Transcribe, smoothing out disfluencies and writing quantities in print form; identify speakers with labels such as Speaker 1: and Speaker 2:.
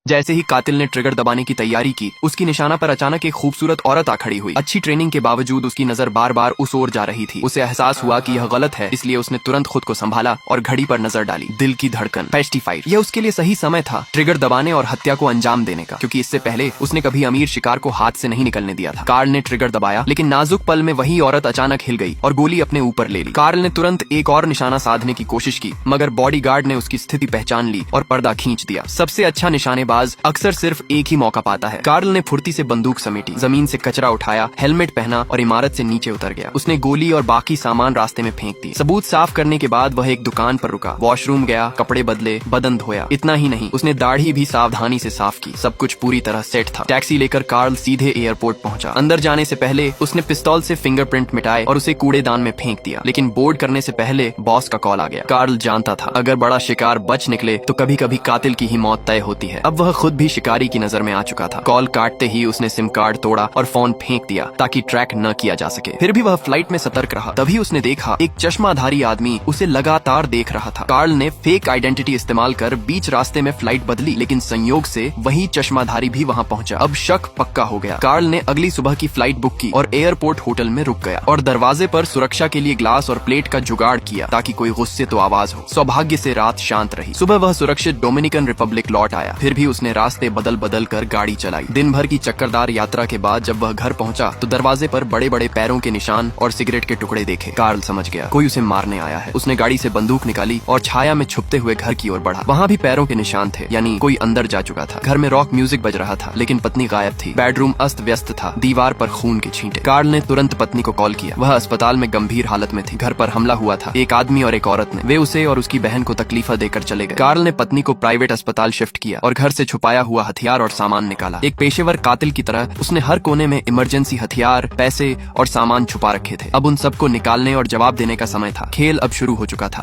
Speaker 1: जैसे ही कातिल ने ट्रिगर दबाने की तैयारी की, उसकी निशाना पर अचानक एक खूबसूरत औरत आ खड़ी हुई। अच्छी ट्रेनिंग के बावजूद उसकी नजर बार बार उस ओर जा रही थी। उसे एहसास हुआ कि यह गलत है, इसलिए उसने तुरंत खुद को संभाला और घड़ी पर नजर डाली। दिल की धड़कन 55। यह उसके लिए सही समय था ट्रिगर दबाने और हत्या को अंजाम देने का, क्योंकि इससे पहले उसने कभी अमीर शिकार को हाथ से नहीं निकलने दिया था। कार्ल ने ट्रिगर दबाया, लेकिन नाजुक पल में वही औरत अचानक हिल गई और गोली अपने ऊपर ले ली। कार्ल ने तुरंत एक और निशाना साधने की कोशिश की, मगर बॉडीगार्ड ने उसकी स्थिति पहचान ली और पर्दा खींच दिया। सबसे अच्छा निशानेबाज अक्सर सिर्फ एक ही मौका पाता है। कार्ल ने फुर्ती से बंदूक समेटी, जमीन से कचरा उठाया, हेलमेट पहना और इमारत से नीचे उतर गया। उसने गोली और बाकी सामान रास्ते में फेंक दिए। सबूत साफ करने के बाद वह एक दुकान पर रुका, वॉशरूम गया, कपड़े बदले, बदन धोया। इतना ही नहीं, उसने दाढ़ी भी सावधानी से साफ की। सब कुछ पूरी तरह सेट था। टैक्सी लेकर कार्ल सीधे एयरपोर्ट पहुंचा। अंदर जाने से पहले उसने पिस्तौल से फिंगरप्रिंट मिटाए और उसे कूड़ेदान में फेंक दिया। लेकिन बोर्ड करने से पहले बॉस का कॉल आ गया। कार्ल जानता था अगर बड़ा शिकार बच निकले तो कभी कभी कातिल की ही मौत तय होती है। अब वह खुद भी शिकारी की नजर में आ चुका था। कॉल काटते ही उसने सिम कार्ड तोड़ा और फोन फेंक दिया ताकि ट्रैक न किया जा सके। फिर भी वह फ्लाइट में सतर्क रहा। तभी उसने देखा एक चश्माधारी आदमी उसे लगातार देख रहा था। कार्ल ने फेक आइडेंटिटी इस्तेमाल कर बीच रास्ते में फ्लाइट बदली, लेकिन संयोग से वही चश्माधारी भी वहां पहुंचा। अब शक पक्का हो गया। कार्ल ने अगली सुबह की फ्लाइट बुक की और एयरपोर्ट होटल में रुक गया और दरवाजे पर सुरक्षा के लिए ग्लास और प्लेट का जुगाड़ किया ताकि कोई गुस्से तो आवाज हो। सौभाग्य से रात शांत रही। सुबह वह सुरक्षित डोमिनिकन रिपब्लिक लौट आया। फिर भी उसने रास्ते बदल बदल कर गाड़ी चलाई। दिन भर की चक्करदार यात्रा के बाद जब वह घर पहुंचा तो दरवाजे पर बड़े बड़े पैरों के निशान और सिगरेट के टुकड़े देखे। कार्ल समझ गया कोई उसे मारने आया है। उसने गाड़ी से बंदूक निकाली और छाया में छुपते हुए घर की ओर बढ़ा। वहाँ भी पैरों के निशान थे, यानी कोई अंदर जा चुका था। घर में रॉक म्यूजिक बज रहा था, लेकिन पत्नी गायब थी। बेडरूम अस्त व्यस्त था, दीवार पर खून के छींटे। कार्ल ने तुरंत पत्नी को कॉल किया। वह अस्पताल में गंभीर हालत में थी। घर पर हमला हुआ था, एक आदमी और एक औरत ने। वे उसे और उसकी बहन को तकलीफा देकर चले गए। कार्ल ने पत्नी को प्राइवेट अस्पताल शिफ्ट किया और घर से छुपाया हुआ हथियार और सामान निकाला। एक पेशेवर कातिल की तरह उसने हर कोने में इमरजेंसी हथियार, पैसे और सामान छुपा रखे थे। अब उन सबको निकालने और जवाब देने का समय था। खेल अब शुरू हो चुका था।